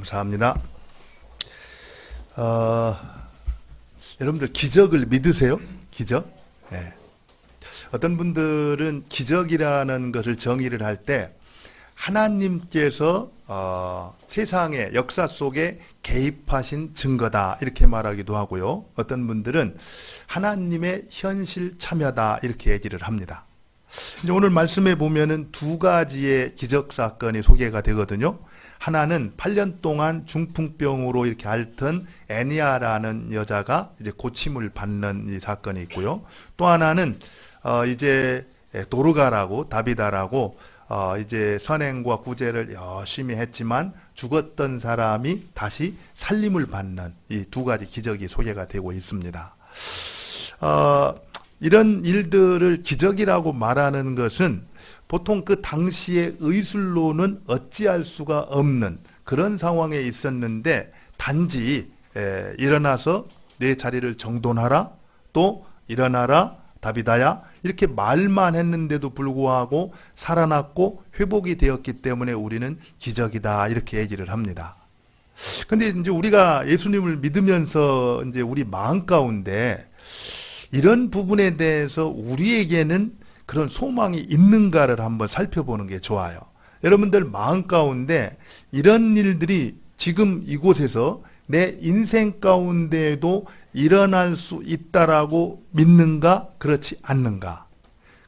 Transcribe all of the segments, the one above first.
감사합니다. 여러분들 기적을 믿으세요? 기적? 네. 어떤 분들은 기적이라는 것을 정의를 할 때 하나님께서 세상의 역사 속에 개입하신 증거다 이렇게 말하기도 하고요. 어떤 분들은 하나님의 현실 참여다 이렇게 얘기를 합니다. 이제 오늘 말씀에 보면은 두 가지의 기적 사건이 소개가 되거든요. 하나는 8년 동안 중풍병으로 이렇게 앓던 애니아라는 여자가 이제 고침을 받는 이 사건이 있고요. 또 하나는 이제 도르가라고 다비다라고 이제 선행과 구제를 열심히 했지만 죽었던 사람이 다시 살림을 받는 이 두 가지 기적이 소개가 되고 있습니다. 이런 일들을 기적이라고 말하는 것은 보통 그 당시의 의술로는 어찌할 수가 없는 그런 상황에 있었는데 단지 일어나서 내 자리를 정돈하라, 또 일어나라 다비다야 이렇게 말만 했는데도 불구하고 살아났고 회복이 되었기 때문에 우리는 기적이다 이렇게 얘기를 합니다. 근데 이제 우리가 예수님을 믿으면서 이제 우리 마음 가운데 이런 부분에 대해서 우리에게는 그런 소망이 있는가를 한번 살펴보는 게 좋아요. 여러분들 마음 가운데 이런 일들이 지금 이곳에서 내 인생 가운데에도 일어날 수 있다라고 믿는가, 그렇지 않는가?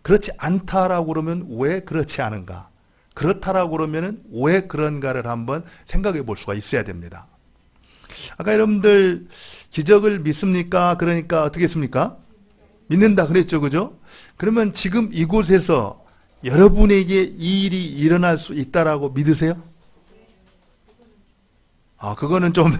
그렇지 않다라고 그러면 왜 그렇지 않은가? 그렇다라고 그러면 왜 그런가를 한번 생각해 볼 수가 있어야 됩니다. 아까 여러분들 기적을 믿습니까? 그러니까 어떻게 했습니까? 믿는다 그랬죠, 그죠? 그러면 지금 이곳에서 여러분에게 이 일이 일어날 수 있다라고 믿으세요? 그거는 좀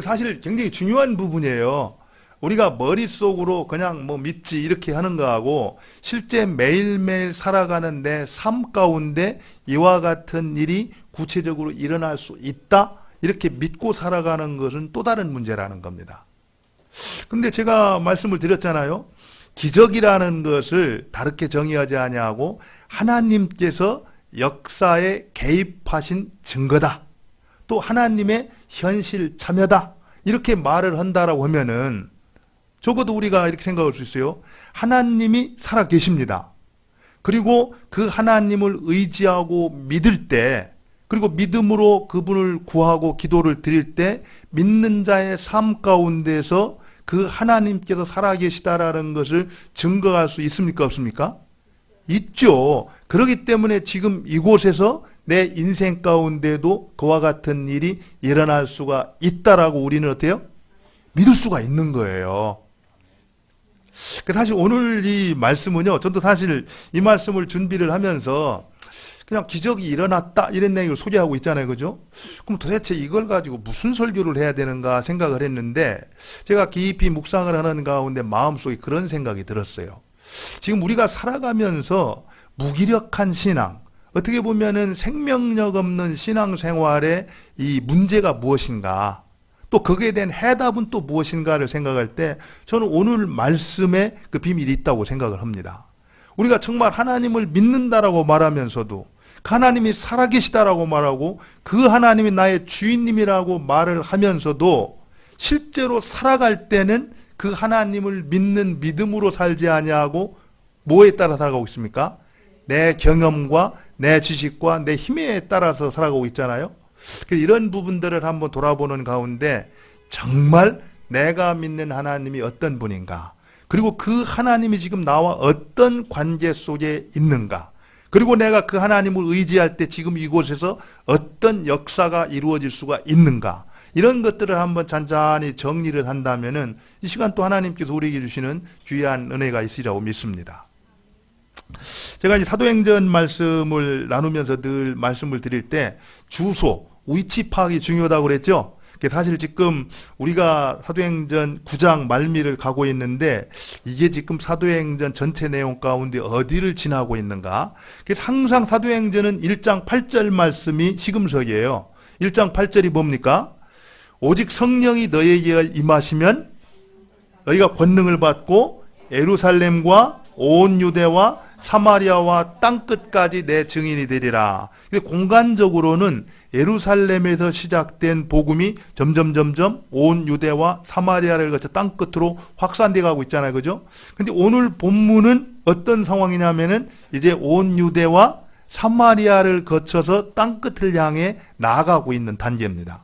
사실 굉장히 중요한 부분이에요. 우리가 머릿속으로 그냥 뭐 믿지 이렇게 하는 거하고 실제 매일매일 살아가는 내 삶 가운데 이와 같은 일이 구체적으로 일어날 수 있다 이렇게 믿고 살아가는 것은 또 다른 문제라는 겁니다. 근데 제가 말씀을 드렸잖아요. 기적이라는 것을 다르게 정의하지 아니하고 하나님께서 역사에 개입하신 증거다. 또 하나님의 현실 참여다. 이렇게 말을 한다라고 하면은 적어도 우리가 이렇게 생각할 수 있어요. 하나님이 살아 계십니다. 그리고 그 하나님을 의지하고 믿을 때 그리고 믿음으로 그분을 구하고 기도를 드릴 때 믿는 자의 삶 가운데서 그 하나님께서 살아계시다라는 것을 증거할 수 있습니까? 없습니까? 있죠. 그렇기 때문에 지금 이곳에서 내 인생 가운데도 그와 같은 일이 일어날 수가 있다라고 우리는 어때요? 믿을 수가 있는 거예요. 사실 오늘 이 말씀은요, 저도 사실 이 말씀을 준비를 하면서 그냥 기적이 일어났다 이런 내용을 소개하고 있잖아요, 그죠? 그럼 도대체 이걸 가지고 무슨 설교를 해야 되는가 생각을 했는데 제가 깊이 묵상을 하는 가운데 마음속에 그런 생각이 들었어요. 지금 우리가 살아가면서 무기력한 신앙, 어떻게 보면은 생명력 없는 신앙생활의 이 문제가 무엇인가, 또 거기에 대한 해답은 또 무엇인가를 생각할 때 저는 오늘 말씀에 그 비밀이 있다고 생각을 합니다. 우리가 정말 하나님을 믿는다라고 말하면서도 하나님이 살아계시다라고 말하고 그 하나님이 나의 주인님이라고 말을 하면서도 실제로 살아갈 때는 그 하나님을 믿는 믿음으로 살지 아니하고 뭐에 따라 살아가고 있습니까? 내 경험과 내 지식과 내 힘에 따라서 살아가고 있잖아요. 이런 부분들을 한번 돌아보는 가운데 정말 내가 믿는 하나님이 어떤 분인가, 그리고 그 하나님이 지금 나와 어떤 관계 속에 있는가, 그리고 내가 그 하나님을 의지할 때 지금 이곳에서 어떤 역사가 이루어질 수가 있는가, 이런 것들을 한번 잔잔히 정리를 한다면은 이 시간 또 하나님께서 우리에게 주시는 귀한 은혜가 있으리라고 믿습니다. 제가 이제 사도행전 말씀을 나누면서 늘 말씀을 드릴 때 주소, 위치 파악이 중요하다고 그랬죠? 사실 지금 우리가 사도행전 9장 말미를 가고 있는데 이게 지금 사도행전 전체 내용 가운데 어디를 지나고 있는가? 그래서 항상 사도행전은 1장 8절 말씀이 시금석이에요. 1장 8절이 뭡니까? 오직 성령이 너희에게 임하시면 너희가 권능을 받고 예루살렘과 온 유대와 사마리아와 땅끝까지 내 증인이 되리라. 공간적으로는 예루살렘에서 시작된 복음이 점점 온 유대와 사마리아를 거쳐 땅 끝으로 확산돼 가고 있잖아요. 그죠? 근데 오늘 본문은 어떤 상황이냐면은 이제 온 유대와 사마리아를 거쳐서 땅 끝을 향해 나아가고 있는 단계입니다.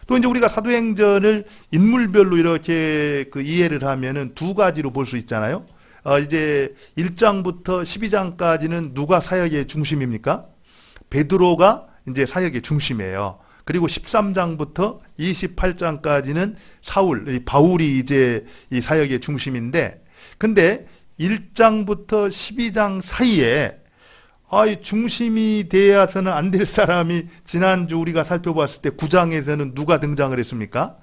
또 이제 우리가 사도행전을 인물별로 이렇게 그 이해를 하면은 두 가지로 볼 수 있잖아요. 이제 1장부터 12장까지는 누가 사역의 중심입니까? 베드로가 이제 사역의 중심이에요. 그리고 13장부터 28장까지는 바울이 이제 이 사역의 중심인데, 근데 1장부터 12장 사이에 중심이 되어서는 안 될 사람이 지난주 우리가 살펴봤을 때 9장에서는 누가 등장을 했습니까?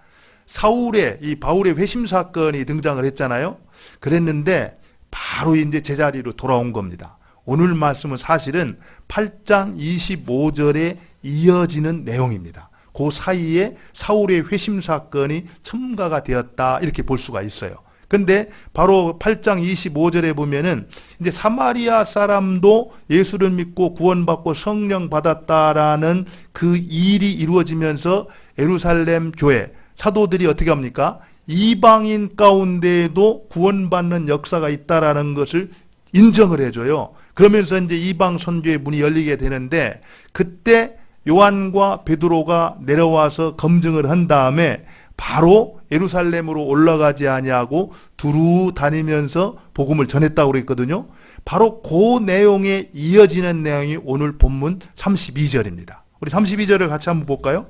바울의 회심 사건이 등장을 했잖아요. 그랬는데 바로 이제 제자리로 돌아온 겁니다. 오늘 말씀은 사실은 8장 25절에 이어지는 내용입니다. 그 사이에 사울의 회심 사건이 첨가가 되었다, 이렇게 볼 수가 있어요. 근데 바로 8장 25절에 보면은 이제 사마리아 사람도 예수를 믿고 구원받고 성령 받았다라는 그 일이 이루어지면서 예루살렘 교회 사도들이 어떻게 합니까? 이방인 가운데에도 구원받는 역사가 있다라는 것을 인정을 해줘요. 그러면서 이제 이방 선교의 문이 열리게 되는데, 그때 요한과 베드로가 내려와서 검증을 한 다음에 바로 예루살렘으로 올라가지 아니하고 두루 다니면서 복음을 전했다고 그랬거든요. 바로 그 내용에 이어지는 내용이 오늘 본문 32절입니다. 우리 32절을 같이 한번 볼까요?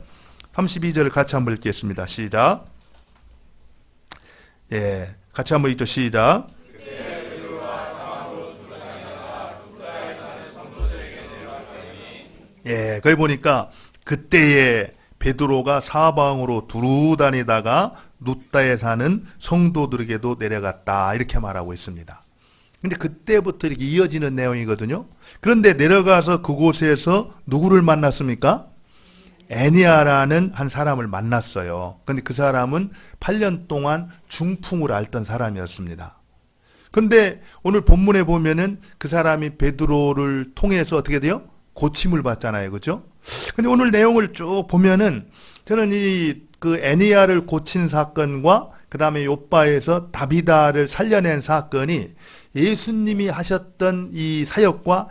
32절을 같이 한번 읽겠습니다. 시작. 예, 같이 한번 읽죠. 시작. 예, 거기 보니까 그때에 베드로가 사방으로 두루 다니다가 룻다에 사는 성도들에게도 내려갔다, 이렇게 말하고 있습니다. 근데 그때부터 이렇게 이어지는 내용이거든요. 그런데 내려가서 그곳에서 누구를 만났습니까? 애니아라는 한 사람을 만났어요. 근데 그 사람은 8년 동안 중풍을 앓던 사람이었습니다. 근데 오늘 본문에 보면은 그 사람이 베드로를 통해서 어떻게 돼요? 고침을 받잖아요. 그죠? 근데 오늘 내용을 쭉 보면은 저는 그 애니아를 고친 사건과 그 다음에 요바에서 다비다를 살려낸 사건이 예수님이 하셨던 이 사역과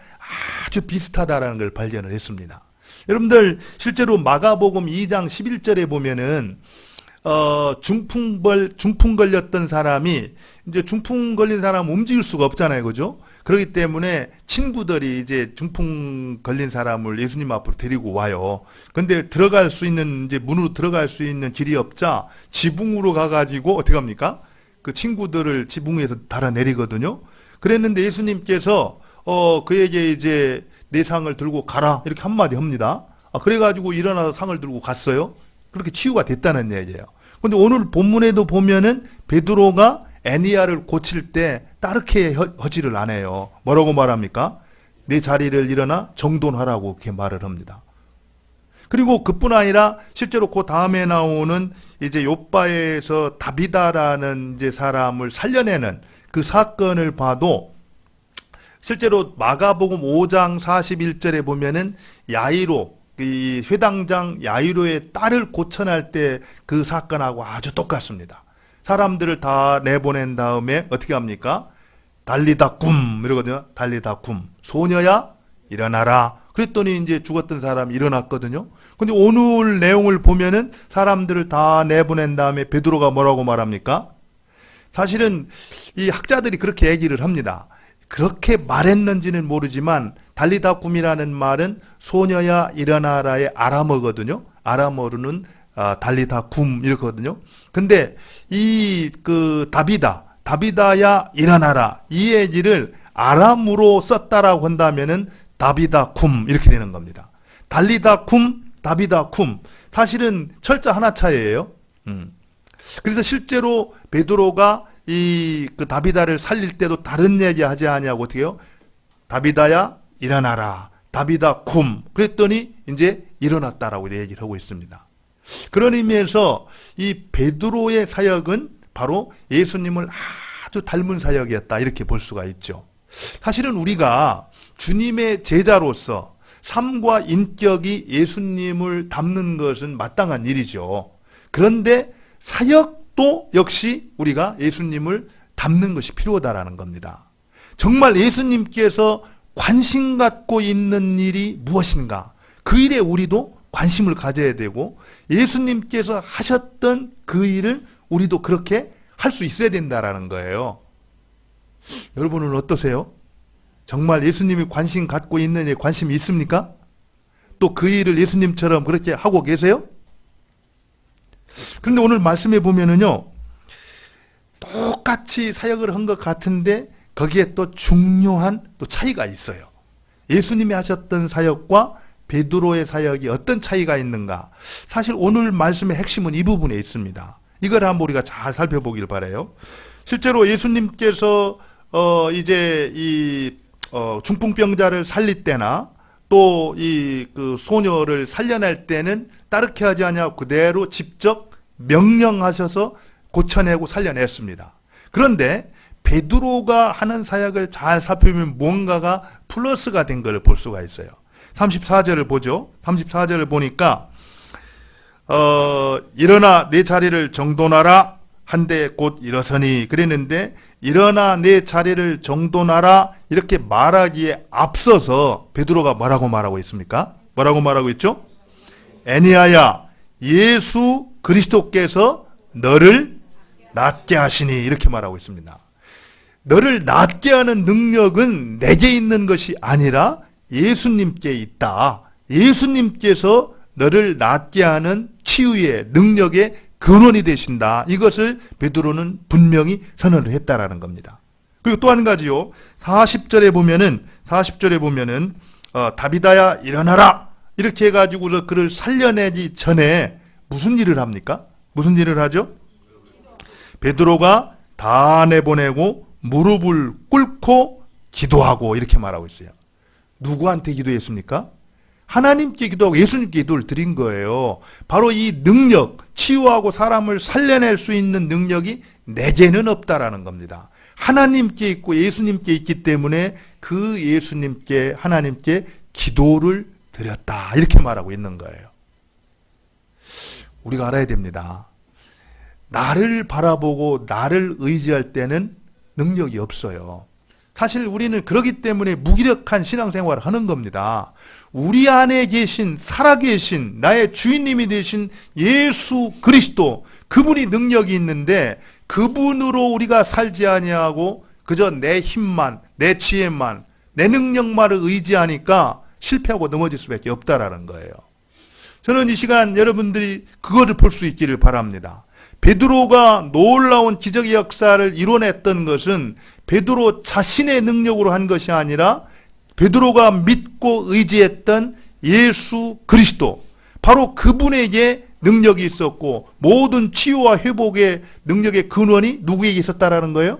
아주 비슷하다라는 걸 발견을 했습니다. 여러분들 실제로 마가복음 2장 11절에 보면은 중풍 걸렸던 사람이, 이제 중풍 걸린 사람은 움직일 수가 없잖아요. 그죠? 그렇기 때문에 친구들이 이제 중풍 걸린 사람을 예수님 앞으로 데리고 와요. 근데 들어갈 수 있는, 이제 문으로 들어갈 수 있는 길이 없자 지붕으로 가가지고 어떻게 합니까? 그 친구들을 지붕에서 달아내리거든요. 그랬는데 예수님께서 그에게 이제 내 상을 들고 가라, 이렇게 한마디 합니다. 그래가지고 일어나서 상을 들고 갔어요. 그렇게 치유가 됐다는 얘기예요. 근데 오늘 본문에도 보면은 베드로가 애니아를 고칠 때 따르게 허지를 안 해요. 뭐라고 말합니까? 내 자리를 일어나 정돈하라고 그렇게 말을 합니다. 그리고 그뿐 아니라 실제로 그 다음에 나오는 이제 요바에서 다비다라는 이제 사람을 살려내는 그 사건을 봐도 실제로 마가복음 5장 41절에 보면은 야이로, 이 회당장 야이로의 딸을 고쳐낼 때 그 사건하고 아주 똑같습니다. 사람들을 다 내보낸 다음에 어떻게 합니까? 달리다 굼 이러거든요. 달리다 굼. 소녀야 일어나라. 그랬더니 이제 죽었던 사람이 일어났거든요. 근데 오늘 내용을 보면은 사람들을 다 내보낸 다음에 베드로가 뭐라고 말합니까? 사실은 이 학자들이 그렇게 얘기를 합니다. 그렇게 말했는지는 모르지만 달리다 굼이라는 말은 소녀야 일어나라의 아람어거든요. 아람어로는 달리다 굼 이렇거든요. 근데 이 그 다비다야 일어나라, 이 얘기를 아람으로 썼다라고 한다면은 다비다 굼 이렇게 되는 겁니다. 달리다 굼, 다비다 굼. 사실은 철자 하나 차이예요. 그래서 실제로 베드로가 이 그 다비다를 살릴 때도 다른 얘기 하지 아니하고 어떻게 해요? 다비다야 일어나라, 다비다 굼. 그랬더니 이제 일어났다라고 얘기를 하고 있습니다. 그런 의미에서 이 베드로의 사역은 바로 예수님을 아주 닮은 사역이었다, 이렇게 볼 수가 있죠. 사실은 우리가 주님의 제자로서 삶과 인격이 예수님을 닮는 것은 마땅한 일이죠. 그런데 사역도 역시 우리가 예수님을 닮는 것이 필요하다라는 겁니다. 정말 예수님께서 관심 갖고 있는 일이 무엇인가? 그 일에 우리도 관심을 가져야 되고 예수님께서 하셨던 그 일을 우리도 그렇게 할 수 있어야 된다라는 거예요. 여러분은 어떠세요? 정말 예수님이 관심 갖고 있는 일에 관심이 있습니까? 또 그 일을 예수님처럼 그렇게 하고 계세요? 그런데 오늘 말씀해 보면은요, 똑같이 사역을 한 것 같은데 거기에 또 중요한 또 차이가 있어요. 예수님이 하셨던 사역과 베드로의 사역이 어떤 차이가 있는가? 사실 오늘 말씀의 핵심은 이 부분에 있습니다. 이걸 한번 우리가 잘 살펴보길 바라요. 실제로 예수님께서 이제 이 중풍병자를 살릴 때나 또 이 그 소녀를 살려낼 때는 따르게 하지 아니하고 그대로 직접 명령하셔서 고쳐내고 살려냈습니다. 그런데 베드로가 하는 사역을 잘 살펴보면 뭔가가 플러스가 된 걸 볼 수가 있어요. 34절을 보죠. 34절을 보니까 일어나 내 자리를 정돈하라 한데 곧 일어서니 그랬는데 일어나 내 자리를 정돈하라 이렇게 말하기에 앞서서 베드로가 뭐라고 말하고 있습니까? 뭐라고 말하고 있죠? 애니아야 예수 그리스도께서 너를 낫게 하시니 이렇게 말하고 있습니다. 너를 낫게 하는 능력은 내게 있는 것이 아니라 예수님께 있다. 예수님께서 너를 낫게 하는 치유의 능력의 근원이 되신다. 이것을 베드로는 분명히 선언을 했다라는 겁니다. 그리고 또 한 가지요. 40절에 보면은 다비다야 일어나라 이렇게 해가지고 그를 살려내기 전에 무슨 일을 합니까? 무슨 일을 하죠? 베드로가 다 내보내고 무릎을 꿇고 기도하고 이렇게 말하고 있어요. 누구한테 기도했습니까? 하나님께 기도하고 예수님께 기도를 드린 거예요. 바로 이 능력, 치유하고 사람을 살려낼 수 있는 능력이 내게는 없다라는 겁니다. 하나님께 있고 예수님께 있기 때문에 그 예수님께 하나님께 기도를 드렸다 이렇게 말하고 있는 거예요. 우리가 알아야 됩니다. 나를 바라보고 나를 의지할 때는 능력이 없어요. 사실 우리는 그렇기 때문에 무기력한 신앙생활을 하는 겁니다. 우리 안에 계신 살아계신 나의 주인님이 되신 예수 그리스도 그분이 능력이 있는데 그분으로 우리가 살지 아니하고 그저 내 힘만 내 지혜만 내 능력만을 의지하니까 실패하고 넘어질 수밖에 없다라는 거예요. 저는 이 시간 여러분들이 그거를 볼 수 있기를 바랍니다. 베드로가 놀라운 기적의 역사를 이뤄냈던 것은 베드로 자신의 능력으로 한 것이 아니라 베드로가 믿고 의지했던 예수 그리스도 바로 그분에게 능력이 있었고 모든 치유와 회복의 능력의 근원이 누구에게 있었다라는 거예요?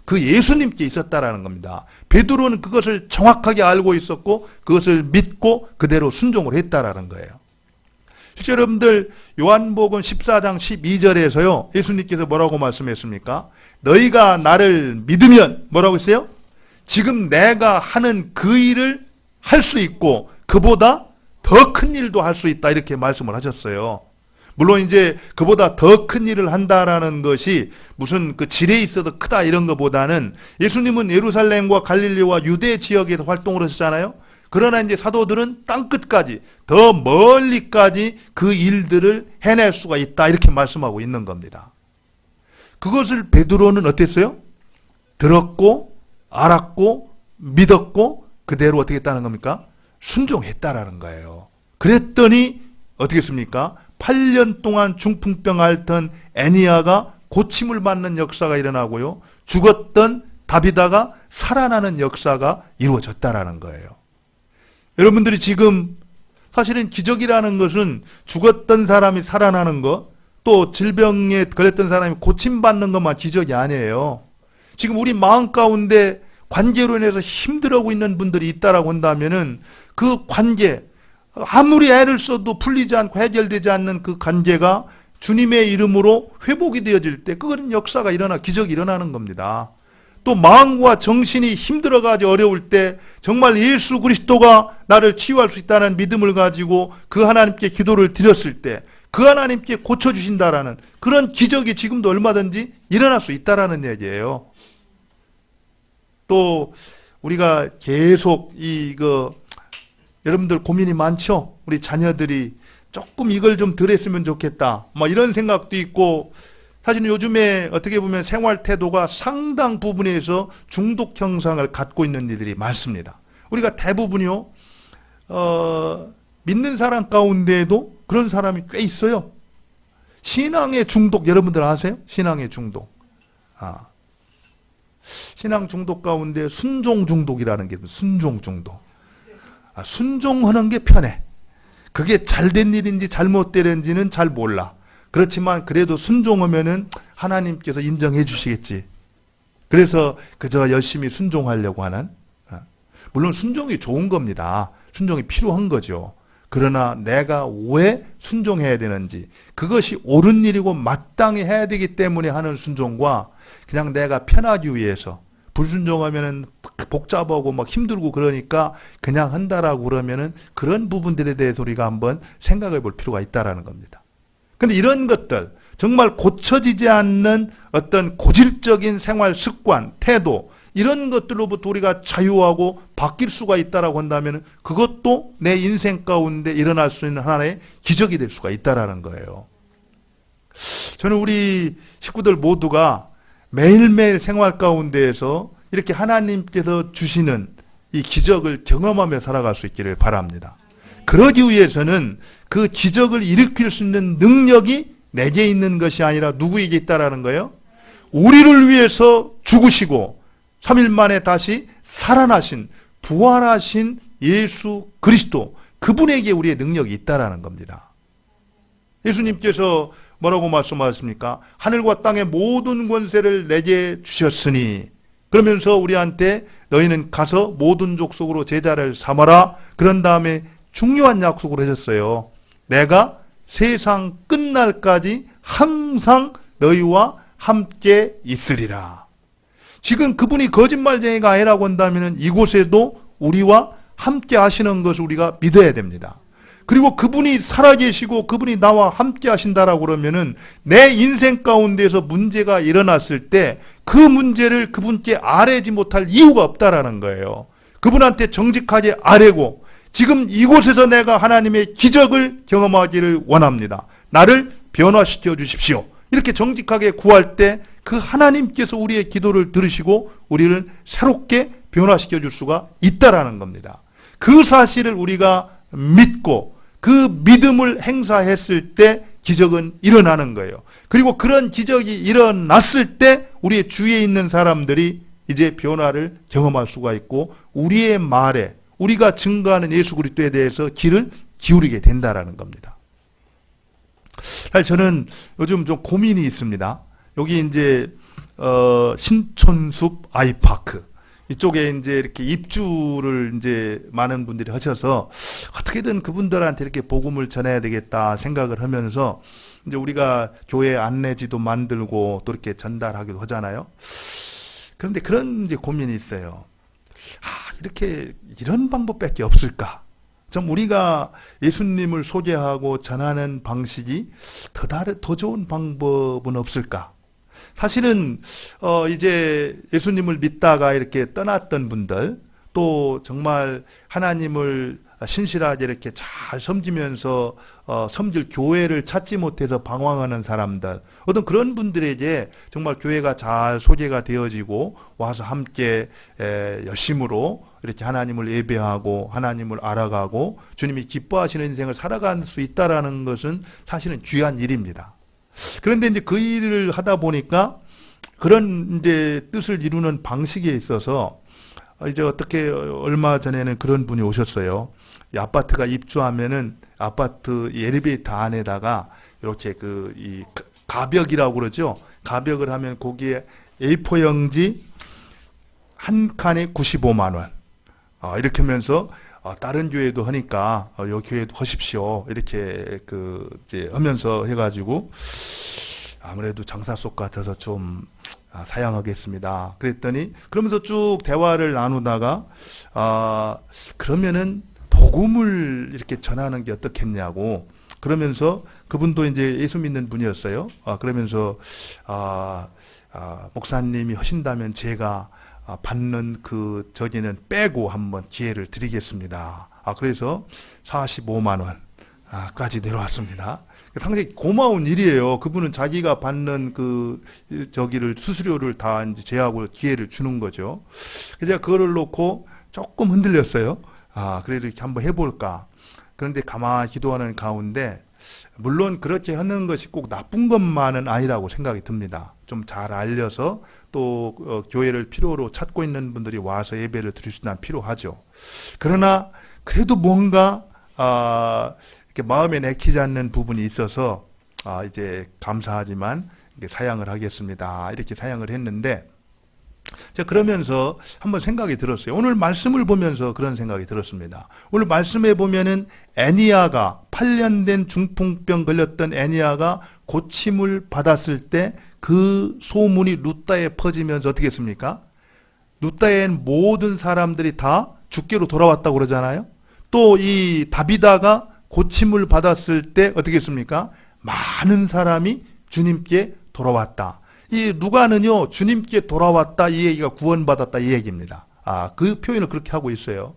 그 예수님께 있었다라는 겁니다. 베드로는 그것을 정확하게 알고 있었고 그것을 믿고 그대로 순종을 했다라는 거예요. 실제 여러분들 요한복음 14장 12절에서요. 예수님께서 뭐라고 말씀했습니까? 너희가 나를 믿으면 뭐라고 했어요? 지금 내가 하는 그 일을 할 수 있고 그보다 더 큰 일도 할 수 있다 이렇게 말씀을 하셨어요. 물론 이제 그보다 더 큰 일을 한다라는 것이 무슨 그 질에 있어서 크다 이런 것보다는 예수님은 예루살렘과 갈릴리와 유대 지역에서 활동을 하셨잖아요. 그러나 이제 사도들은 땅끝까지 더 멀리까지 그 일들을 해낼 수가 있다 이렇게 말씀하고 있는 겁니다. 그것을 베드로는 어땠어요? 들었고 알았고 믿었고 그대로 어떻게 했다는 겁니까? 순종했다라는 거예요. 그랬더니 어떻게 했습니까? 8년 동안 중풍병 앓던 애니아가 고침을 받는 역사가 일어나고요. 죽었던 다비다가 살아나는 역사가 이루어졌다라는 거예요. 여러분들이 지금 사실은 기적이라는 것은 죽었던 사람이 살아나는 것, 또 질병에 걸렸던 사람이 고침받는 것만 기적이 아니에요. 지금 우리 마음 가운데 관계로 인해서 힘들어하고 있는 분들이 있다라고 한다면은 그 관계, 아무리 애를 써도 풀리지 않고 해결되지 않는 그 관계가 주님의 이름으로 회복이 되어질 때 그건 역사가 일어나 기적이 일어나는 겁니다. 또 마음과 정신이 힘들어가지고 어려울 때 정말 예수 그리스도가 나를 치유할 수 있다는 믿음을 가지고 그 하나님께 기도를 드렸을 때 그 하나님께 고쳐주신다라는 그런 기적이 지금도 얼마든지 일어날 수 있다라는 얘기예요. 또 우리가 계속 여러분들 고민이 많죠? 우리 자녀들이 조금 이걸 좀 덜 했으면 좋겠다. 뭐 이런 생각도 있고, 사실 요즘에 어떻게 보면 생활 태도가 상당 부분에서 중독 형상을 갖고 있는 일들이 많습니다. 우리가 대부분이요, 믿는 사람 가운데에도 그런 사람이 꽤 있어요. 신앙의 중독, 여러분들 아세요? 신앙의 중독. 신앙 중독 가운데 순종 중독이라는 게 있어요. 순종 중독. 순종하는 게 편해. 그게 잘된 일인지 잘못된 일인지는 잘 몰라. 그렇지만 그래도 순종하면은 하나님께서 인정해 주시겠지. 그래서 그저 열심히 순종하려고 하는. 물론 순종이 좋은 겁니다. 순종이 필요한 거죠. 그러나 내가 왜 순종해야 되는지, 그것이 옳은 일이고 마땅히 해야 되기 때문에 하는 순종과 그냥 내가 편하기 위해서 불순종하면은 복잡하고 막 힘들고 그러니까 그냥 한다라고 그러면은 그런 부분들에 대해서 우리가 한번 생각해 볼 필요가 있다라는 겁니다. 근데 이런 것들, 정말 고쳐지지 않는 어떤 고질적인 생활 습관, 태도, 이런 것들로부터 우리가 자유하고 바뀔 수가 있다라고 한다면 그것도 내 인생 가운데 일어날 수 있는 하나의 기적이 될 수가 있다라는 거예요. 저는 우리 식구들 모두가 매일매일 생활 가운데에서 이렇게 하나님께서 주시는 이 기적을 경험하며 살아갈 수 있기를 바랍니다. 그러기 위해서는 그 기적을 일으킬 수 있는 능력이 내게 있는 것이 아니라 누구에게 있다라는 거예요? 우리를 위해서 죽으시고 3일 만에 다시 살아나신, 부활하신 예수 그리스도, 그분에게 우리의 능력이 있다라는 겁니다. 예수님께서 뭐라고 말씀하셨습니까? 하늘과 땅의 모든 권세를 내게 주셨으니, 그러면서 우리한테 너희는 가서 모든 족속으로 제자를 삼아라. 그런 다음에 중요한 약속을 하셨어요. 내가 세상 끝날까지 항상 너희와 함께 있으리라. 지금 그분이 거짓말쟁이가 아니라고 한다면 이곳에도 우리와 함께 하시는 것을 우리가 믿어야 됩니다. 그리고 그분이 살아계시고 그분이 나와 함께 하신다라고 그러면은 내 인생 가운데서 문제가 일어났을 때 그 문제를 그분께 아뢰지 못할 이유가 없다라는 거예요. 그분한테 정직하게 아뢰고 지금 이곳에서 내가 하나님의 기적을 경험하기를 원합니다. 나를 변화시켜 주십시오. 이렇게 정직하게 구할 때 그 하나님께서 우리의 기도를 들으시고 우리를 새롭게 변화시켜 줄 수가 있다라는 겁니다. 그 사실을 우리가 믿고 그 믿음을 행사했을 때 기적은 일어나는 거예요. 그리고 그런 기적이 일어났을 때 우리의 주위에 있는 사람들이 이제 변화를 경험할 수가 있고 우리의 말에 우리가 증거하는 예수 그리스도에 대해서 귀를 기울이게 된다라는 겁니다. 사실 저는 요즘 좀 고민이 있습니다. 여기 이제 신촌숲 아이파크 이쪽에 이제 이렇게 입주를 이제 많은 분들이 하셔서 어떻게든 그분들한테 이렇게 복음을 전해야 되겠다 생각을 하면서 이제 우리가 교회 안내지도 만들고 또 이렇게 전달하기도 하잖아요. 그런데 그런 이제 고민이 있어요. 이렇게 이런 방법밖에 없을까? 좀 우리가 예수님을 소개하고 전하는 방식이 더 좋은 방법은 없을까? 사실은 이제 예수님을 믿다가 이렇게 떠났던 분들, 또 정말 하나님을 신실하게 이렇게 잘 섬기면서 섬길 교회를 찾지 못해서 방황하는 사람들, 어떤 그런 분들에게 정말 교회가 잘 소개가 되어지고 와서 함께 열심으로 이렇게 하나님을 예배하고 하나님을 알아가고 주님이 기뻐하시는 인생을 살아갈 수 있다라는 것은 사실은 귀한 일입니다. 그런데 이제 그 일을 하다 보니까 그런 이제 뜻을 이루는 방식에 있어서 이제 어떻게 얼마 전에는 그런 분이 오셨어요. 이 아파트가 입주하면은 아파트 엘리베이터 안에다가 이렇게 이 가벽이라고 그러죠. 가벽을 하면 거기에 A4 용지 한 칸에 95만 원. 이렇게 하면서 다른 교회도 하니까 요 교회도 하십시오. 이렇게 이제 하면서 해가지고 아무래도 장사 속 같아서 좀 사양하겠습니다. 그랬더니 그러면서 쭉 대화를 나누다가 그러면은 복음을 이렇게 전하는 게 어떻겠냐고 그러면서 그분도 이제 예수 믿는 분이었어요. 그러면서 목사님이 하신다면 제가 받는 그 저기는 빼고 한번 기회를 드리겠습니다. 그래서 45만 원까지 내려왔습니다. 상당히 고마운 일이에요. 그분은 자기가 받는 그 저기를 수수료를 다 이제 제하고 기회를 주는 거죠. 그래서 제가 그거를 놓고 조금 흔들렸어요. 그래도 이렇게 한번 해볼까. 그런데 가만히 기도하는 가운데 물론 그렇게 하는 것이 꼭 나쁜 것만은 아니라고 생각이 듭니다. 좀 잘 알려서 또 교회를 필요로 찾고 있는 분들이 와서 예배를 드릴 수 있는 필요하죠. 그러나 그래도 뭔가 이렇게 마음에 내키지 않는 부분이 있어서 이제 감사하지만 사양을 하겠습니다. 이렇게 사양을 했는데 제가 그러면서 한번 생각이 들었어요. 오늘 말씀을 보면서 그런 생각이 들었습니다. 오늘 말씀에 보면은 애니아가 8년 된 중풍병 걸렸던 애니아가 고침을 받았을 때 그 소문이 루따에 퍼지면서 어떻게 했습니까? 루따엔 모든 사람들이 다 주께로 돌아왔다고 그러잖아요. 또 이 다비다가 고침을 받았을 때 어떻게 했습니까? 많은 사람이 주님께 돌아왔다. 이 누가는요, 주님께 돌아왔다 이 얘기가 구원받았다 이 얘기입니다. 그 표현을 그렇게 하고 있어요.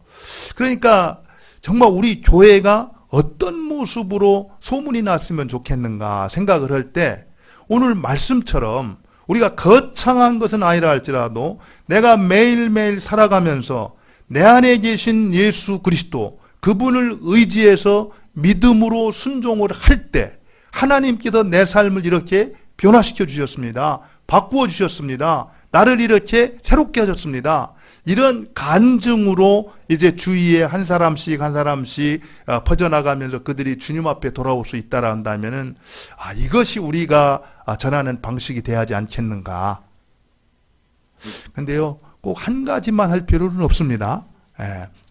그러니까 정말 우리 교회가 어떤 모습으로 소문이 났으면 좋겠는가 생각을 할 때 오늘 말씀처럼 우리가 거창한 것은 아니라 할지라도 내가 매일매일 살아가면서 내 안에 계신 예수 그리스도 그분을 의지해서 믿음으로 순종을 할 때 하나님께서 내 삶을 이렇게 변화시켜 주셨습니다. 바꾸어 주셨습니다. 나를 이렇게 새롭게 하셨습니다. 이런 간증으로 이제 주위에 한 사람씩 퍼져나가면서 그들이 주님 앞에 돌아올 수 있다라 한다면은 이것이 우리가 전하는 방식이 돼야 하지 않겠는가. 근데요, 꼭 한 가지만 할 필요는 없습니다.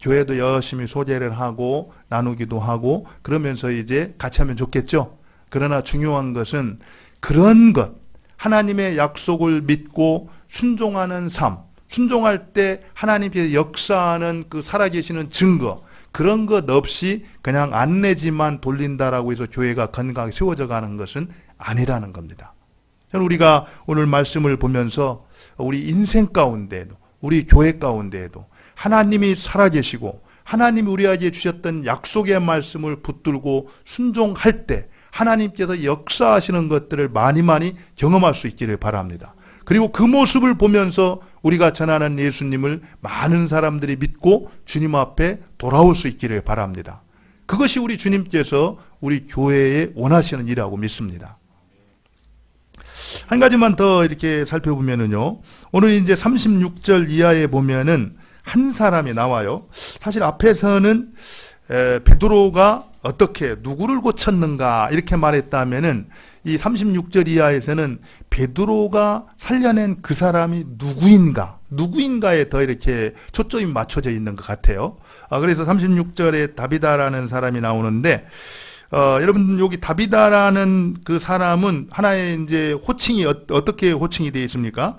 교회도 열심히 소개를 하고 나누기도 하고 그러면서 이제 같이 하면 좋겠죠. 그러나 중요한 것은 그런 것, 하나님의 약속을 믿고 순종하는 삶, 순종할 때 하나님께서 역사하는 그 살아계시는 증거, 그런 것 없이 그냥 안내지만 돌린다라고 해서 교회가 건강하게 세워져 가는 것은 아니라는 겁니다. 저는 우리가 오늘 말씀을 보면서 우리 인생 가운데에도 우리 교회 가운데에도 하나님이 살아계시고 하나님이 우리에게 주셨던 약속의 말씀을 붙들고 순종할 때 하나님께서 역사하시는 것들을 많이 경험할 수 있기를 바랍니다. 그리고 그 모습을 보면서 우리가 전하는 예수님을 많은 사람들이 믿고 주님 앞에 돌아올 수 있기를 바랍니다. 그것이 우리 주님께서 우리 교회에 원하시는 일이라고 믿습니다. 한 가지만 더 이렇게 살펴보면은요, 오늘 이제 36절 이하에 보면은 한 사람이 나와요. 사실 앞에서는 베드로가 어떻게 누구를 고쳤는가 이렇게 말했다면은 이 36절 이하에서는 베드로가 살려낸 그 사람이 누구인가에 더 이렇게 초점이 맞춰져 있는 것 같아요. 그래서 36절에 다비다라는 사람이 나오는데 여러분 여기 다비다라는 그 사람은 하나의 이제 호칭이 어떻게 호칭이 되어 있습니까?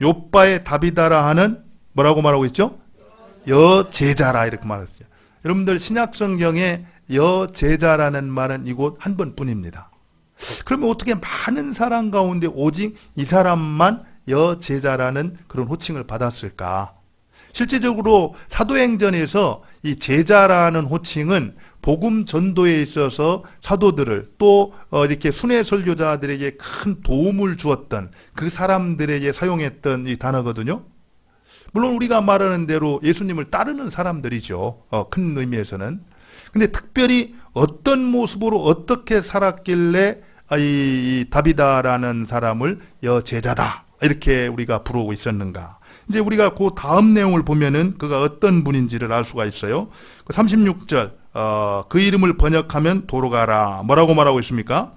욥바의 다비다라 하는 뭐라고 말하고 있죠? 여제자라 이렇게 말했어요. 여러분들 신약성경에 여제자라는 말은 이곳 한 번뿐입니다. 그러면 어떻게 많은 사람 가운데 오직 이 사람만 여제자라는 그런 호칭을 받았을까? 실제적으로 사도행전에서 이 제자라는 호칭은 복음 전도에 있어서 사도들을 또 이렇게 순회 설교자들에게 큰 도움을 주었던 그 사람들에게 사용했던 이 단어거든요. 물론 우리가 말하는 대로 예수님을 따르는 사람들이죠. 큰 의미에서는. 근데 특별히 어떤 모습으로 어떻게 살았길래 이 다비다라는 사람을 여제자다 이렇게 우리가 부르고 있었는가. 이제 우리가 그 다음 내용을 보면은 그가 어떤 분인지를 알 수가 있어요. 36절 그 이름을 번역하면 도로가라. 뭐라고 말하고 있습니까?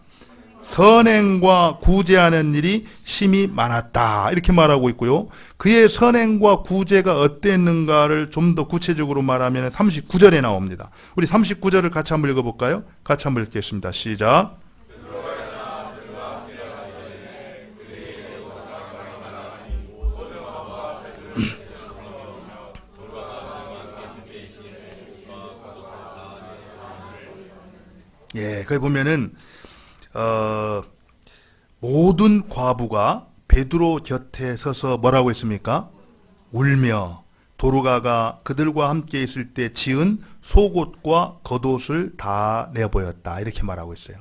선행과 구제하는 일이 심히 많았다 이렇게 말하고 있고요. 그의 선행과 구제가 어땠는가를 좀 더 구체적으로 말하면 39절에 나옵니다. 우리 39절을 같이 한번 읽어볼까요? 같이 한번 읽겠습니다. 시작. 예, 거기 보면은 어, 모든 과부가 베드로 곁에 서서 뭐라고 했습니까? 울며 도르가가 그들과 함께 있을 때 지은 속옷과 겉옷을 다 내보였다. 이렇게 말하고 있어요.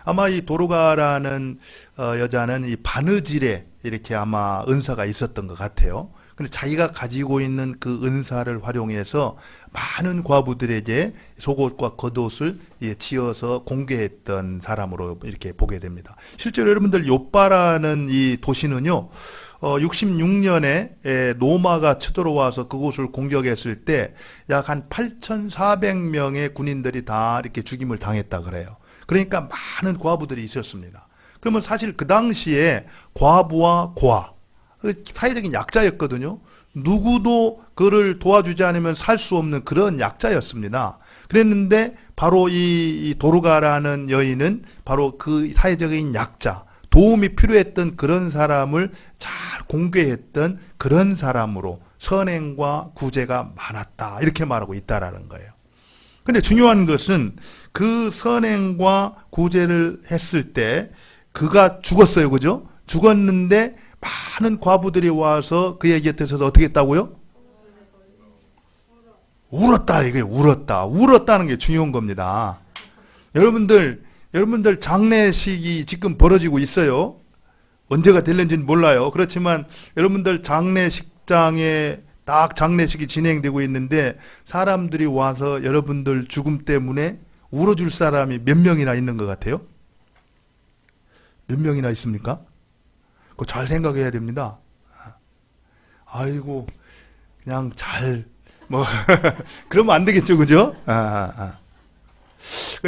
아마 이 도르가라는 여자는 이 바느질에 이렇게 아마 은사가 있었던 것 같아요. 근데 자기가 가지고 있는 그 은사를 활용해서 많은 과부들에게 속옷과 겉옷을 지어서 공개했던 사람으로 이렇게 보게 됩니다. 실제로 여러분들 요빠라는 이 도시는요, 66년에 로마가 쳐들어와서 그곳을 공격했을 때 약 한 8,400명의 군인들이 다 이렇게 죽임을 당했다 그래요. 그러니까 많은 과부들이 있었습니다. 그러면 사실 그 당시에 과부와 고아, 사회적인 약자였거든요. 누구도 그를 도와주지 않으면 살 수 없는 그런 약자였습니다. 그랬는데 바로 이 도르가라는 여인은 바로 그 사회적인 약자, 도움이 필요했던 그런 사람을 잘 공개했던 그런 사람으로 선행과 구제가 많았다. 이렇게 말하고 있다라는 거예요. 근데 중요한 것은 그 선행과 구제를 했을 때 그가 죽었어요. 그죠? 죽었는데 많은 과부들이 와서 그의 곁에 서서 어떻게 했다고요? 울었다. 이게 울었다. 울었다는 게 중요한 겁니다. 여러분들 장례식이 지금 벌어지고 있어요. 언제가 될는지는 몰라요. 그렇지만 여러분들 장례식장에 딱 장례식이 진행되고 있는데 사람들이 와서 여러분들 죽음 때문에 울어줄 사람이 몇 명이나 있는 것 같아요? 몇 명이나 있습니까? 그거 잘 생각해야 됩니다. 아이고, 그냥 그러면 안 되겠죠, 그죠?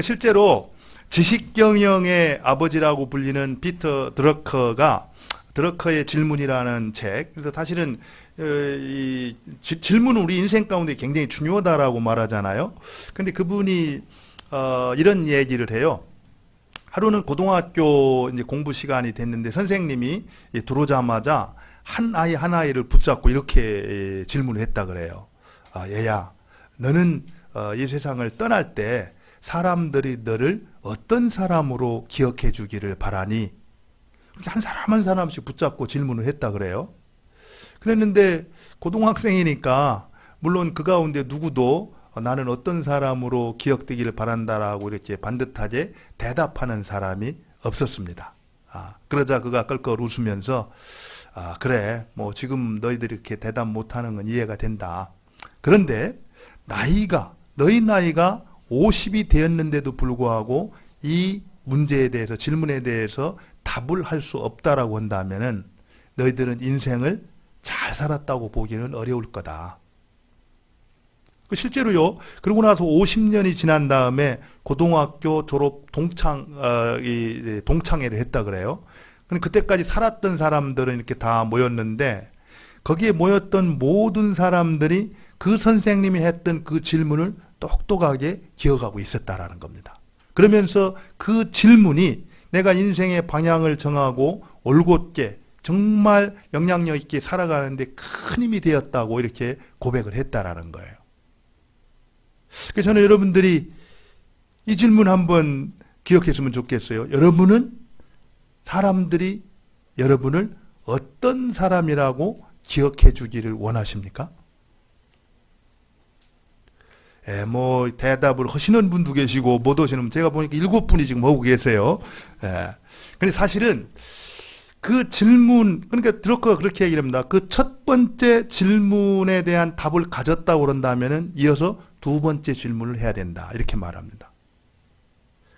실제로 지식경영의 아버지라고 불리는 피터 드러커의 질문이라는 책, 그래서 사실은 이 질문은 우리 인생 가운데 굉장히 중요하다라고 말하잖아요. 근데 그분이 이런 얘기를 해요. 하루는 고등학교 이제 공부 시간이 됐는데 선생님이 들어오자마자 한 아이를 붙잡고 이렇게 질문을 했다 그래요. 얘야, 너는 이 세상을 떠날 때 사람들이 너를 어떤 사람으로 기억해 주기를 바라니? 이렇게 한 사람 한 사람씩 붙잡고 질문을 했다 그래요. 그랬는데 고등학생이니까 물론 그 가운데 누구도 나는 어떤 사람으로 기억되기를 바란다라고 이렇게 반듯하게 대답하는 사람이 없었습니다. 그러자 그가 껄껄 웃으면서 그래, 뭐 지금 너희들이 이렇게 대답 못하는 건 이해가 된다. 그런데 너희 나이가 50이 되었는데도 불구하고 이 문제에 대해서, 질문에 대해서 답을 할 수 없다라고 한다면은 너희들은 인생을 잘 살았다고 보기는 어려울 거다. 실제로요, 그러고 나서 50년이 지난 다음에 고등학교 졸업 동창회를 했다 그래요. 근데 그때까지 살았던 사람들은 이렇게 다 모였는데 거기에 모였던 모든 사람들이 그 선생님이 했던 그 질문을 똑똑하게 기억하고 있었다라는 겁니다. 그러면서 그 질문이 내가 인생의 방향을 정하고 올곧게 정말 영향력 있게 살아가는데 큰 힘이 되었다고 이렇게 고백을 했다라는 거예요. 그래서 저는 여러분들이 이 질문 한번 기억했으면 좋겠어요. 여러분은 사람들이 여러분을 어떤 사람이라고 기억해 주기를 원하십니까? 뭐 대답을 하시는 분도 계시고 못 하시는 분, 제가 보니까 7분이 지금 하고 계세요. 근데 사실은 그 질문, 그러니까 드러커가 그렇게 얘기를 합니다. 그 첫 번째 질문에 대한 답을 가졌다고 그런다면은 이어서 두 번째 질문을 해야 된다. 이렇게 말합니다.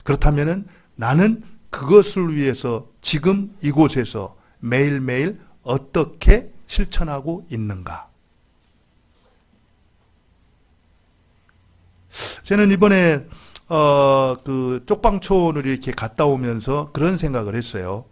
그렇다면은 나는 그것을 위해서 지금 이곳에서 매일매일 어떻게 실천하고 있는가? 저는 이번에 그 쪽방촌을 이렇게 갔다 오면서 그런 생각을 했어요.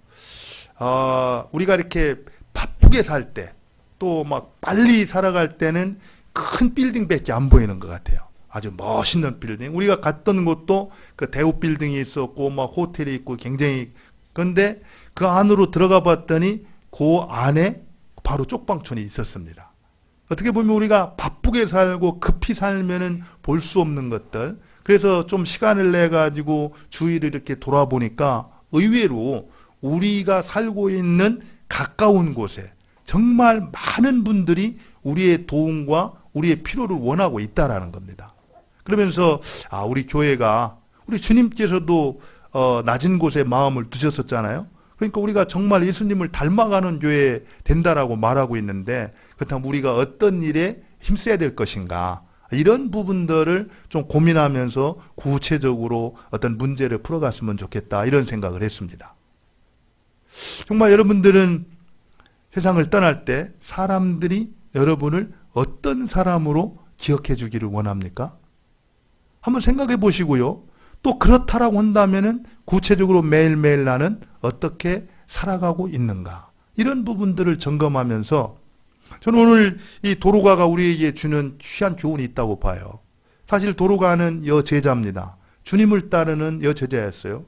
우리가 이렇게 바쁘게 살 때, 또 막 빨리 살아갈 때는 큰 빌딩밖에 안 보이는 것 같아요. 아주 멋있는 빌딩. 우리가 갔던 곳도 그 대우 빌딩이 있었고, 막 호텔이 있고 굉장히, 그런데 그 안으로 들어가 봤더니 그 안에 바로 쪽방촌이 있었습니다. 어떻게 보면 우리가 바쁘게 살고 급히 살면은 볼 수 없는 것들, 그래서 좀 시간을 내 가지고 주위를 이렇게 돌아보니까 의외로 우리가 살고 있는 가까운 곳에 정말 많은 분들이 우리의 도움과 우리의 필요를 원하고 있다라는 겁니다. 그러면서 우리 교회가 우리 주님께서도 낮은 곳에 마음을 두셨었잖아요. 그러니까 우리가 정말 예수님을 닮아가는 교회 된다라고 말하고 있는데, 그렇다면 우리가 어떤 일에 힘써야 될 것인가, 이런 부분들을 좀 고민하면서 구체적으로 어떤 문제를 풀어갔으면 좋겠다, 이런 생각을 했습니다. 정말 여러분들은 세상을 떠날 때 사람들이 여러분을 어떤 사람으로 기억해 주기를 원합니까? 한번 생각해 보시고요. 또 그렇다라고 한다면은 구체적으로 매일매일 나는 어떻게 살아가고 있는가, 이런 부분들을 점검하면서 저는 오늘 이 도로가가 우리에게 주는 귀한 교훈이 있다고 봐요. 사실 도로가는 여제자입니다. 주님을 따르는 여제자였어요.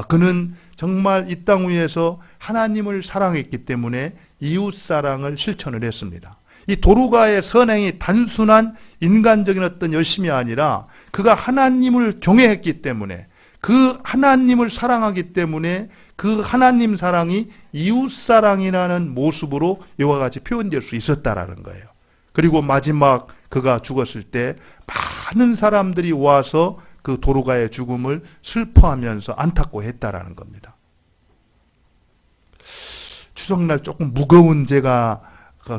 그는 정말 이 땅 위에서 하나님을 사랑했기 때문에 이웃사랑을 실천을 했습니다. 이 도로가의 선행이 단순한 인간적인 어떤 열심이 아니라 그가 하나님을 경외했기 때문에, 그 하나님을 사랑하기 때문에 그 하나님 사랑이 이웃사랑이라는 모습으로 이와 같이 표현될 수 있었다라는 거예요. 그리고 마지막 그가 죽었을 때 많은 사람들이 와서 그 도로가의 죽음을 슬퍼하면서 안타까워했다라는 겁니다. 추석날 조금 무거운 제가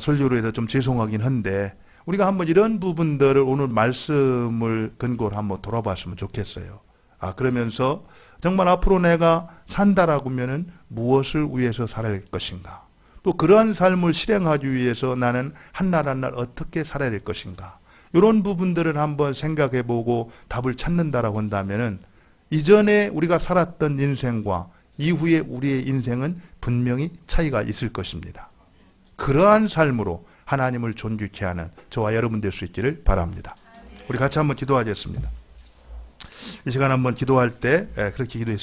설교로 해서 좀 죄송하긴 한데, 우리가 한번 이런 부분들을 오늘 말씀을 근거로 한번 돌아봤으면 좋겠어요. 그러면서 정말 앞으로 내가 산다라고 하면은 무엇을 위해서 살아야 될 것인가, 또 그러한 삶을 실행하기 위해서 나는 한날 한날 어떻게 살아야 될 것인가, 이런 부분들을 한번 생각해보고 답을 찾는다라고 한다면은 이전에 우리가 살았던 인생과 이후에 우리의 인생은 분명히 차이가 있을 것입니다. 그러한 삶으로 하나님을 존귀케 하는 저와 여러분 될 수 있기를 바랍니다. 우리 같이 한번 기도하겠습니다. 이 시간 한번 기도할 때 그렇게 기도했습니다.